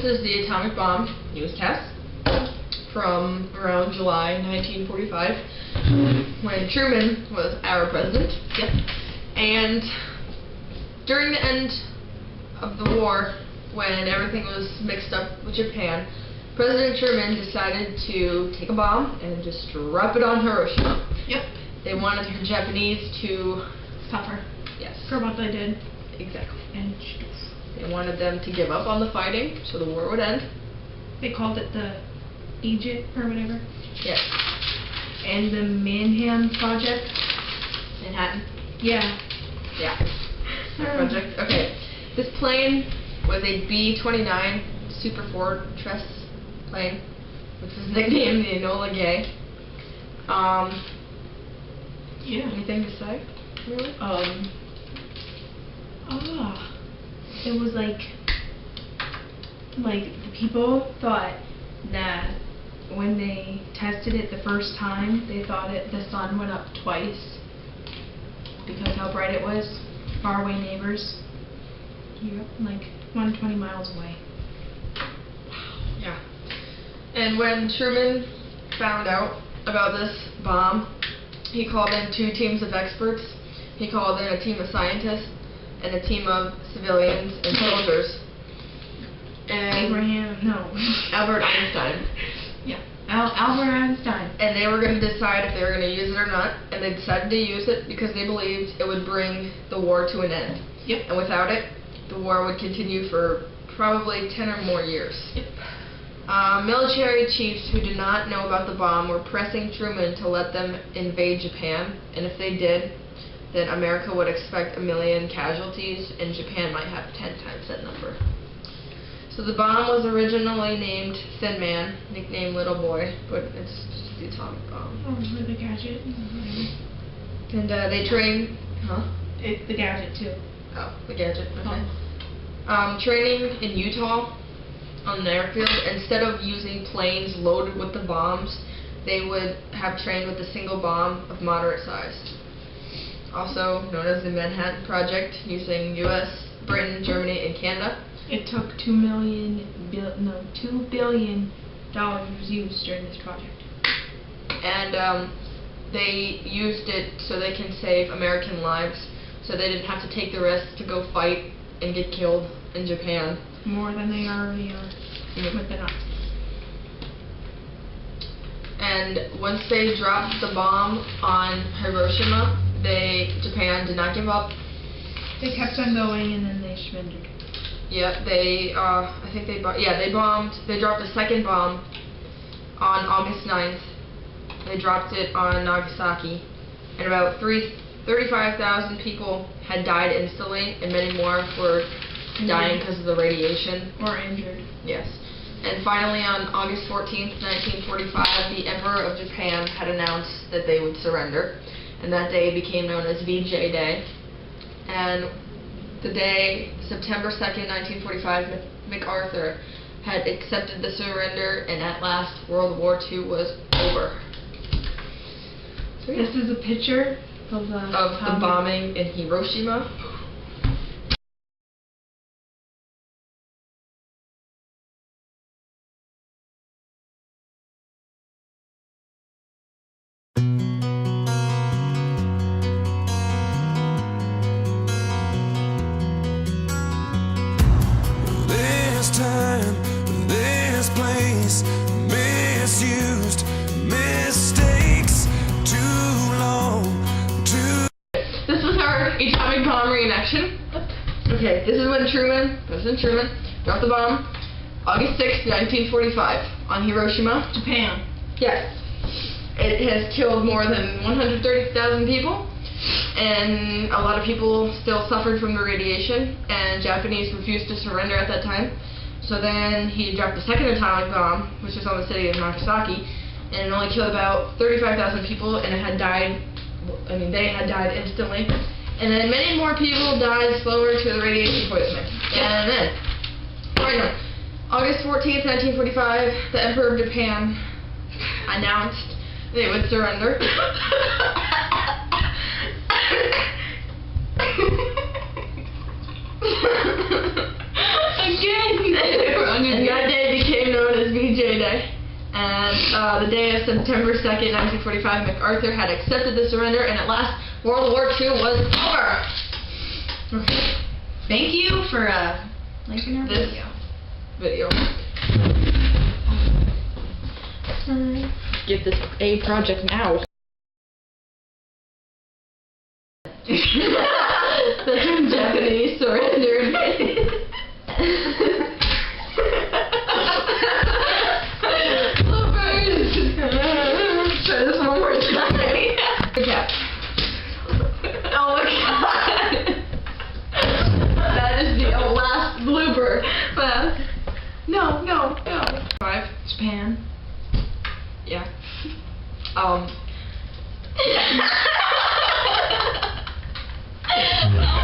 this is the atomic bomb news test from around July 1945, when Truman was our president. Yep. And during the end of the war, when everything was mixed up with Japan, President Truman decided to take a bomb and just drop it on Hiroshima. Yep. They wanted the Japanese to Suffer. Yes. For what they did. Exactly. And they wanted them to give up on the fighting so the war would end. they called it the Egypt or whatever. Yes. And the Manhattan Project. Manhattan? Yeah. Yeah. Project. Okay. This plane was a B-29 Super Fortress plane, which was nicknamed the Enola Gay. Yeah. Anything to say? Really? It was like the people thought that when they tested it the first time, they thought the sun went up twice because how bright it was. Faraway neighbors. Yep. Like 120 miles away. Yeah. And when Truman found out about this bomb, he called in 2 teams of experts. He called in a team of scientists and a team of civilians and soldiers. And Albert Einstein. Yeah, Albert Einstein. And they were going to decide if they were going to use it or not. And they decided to use it because they believed it would bring the war to an end. Yep. And without it, the war would continue for probably 10 or more years. Yep. Military chiefs who did not know about the bomb were pressing Truman to let them invade Japan, and if they did, then America would expect 1 million casualties, and Japan might have 10 times that number. So the bomb was originally named Thin Man, nicknamed Little Boy, but it's just the atomic bomb. Or the gadget. And they trained... Huh? It's the gadget, too. Oh, the gadget, okay. Training in Utah on an airfield, instead of using planes loaded with the bombs, they would have trained with a single bomb of moderate size. Also known as the Manhattan Project, using U.S., Britain, Germany, and Canada. It took $2 billion used during this project. And they used it so they can save American lives, so they didn't have to take the risk to go fight and get killed in Japan. More than they already are with the Nazis. And once they dropped the bomb on Hiroshima, Japan did not give up. They kept on going, and then they surrendered. Yeah, they dropped a second bomb on August 9th. They dropped it on Nagasaki, and about 35,000 people had died instantly, and many more were dying because of the radiation. Or injured. Yes. And finally, on August 14th, 1945, the Emperor of Japan had announced that they would surrender, and that day became known as VJ Day. And the day, September 2nd, 1945, MacArthur had accepted the surrender, and at last, World War II was over. So, yeah. This is a picture of the bombing in Hiroshima. This time, this place, misused, mistakes, too long, too... This was our atomic bomb reenaction. Okay, this is when President Truman, dropped the bomb, August 6th, 1945, on Hiroshima. Japan. Yes. It has killed more than 130,000 people, and a lot of people still suffered from the radiation, and Japanese refused to surrender at that time. So then he dropped a second atomic bomb, which was on the city of Nagasaki, and it only killed about 35,000 people, and they had died instantly. And then many more people died slower to the radiation poisoning. And then, August 14th, 1945, the Emperor of Japan announced they would surrender. Again! And that And the day of September 2nd, 1945, MacArthur had accepted the surrender, and at last, World War II was over. Thank you for liking our This video. Get this A project now. That's when Japanese surrendered. Try this one more time. Okay. Oh my god. That is the last blooper. No. 5. Japan. Yeah. Oh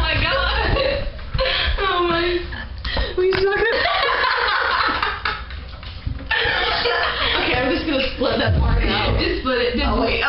my god. Oh my. We suck at Okay, I'm just gonna split that part out. Just split it. Oh wait.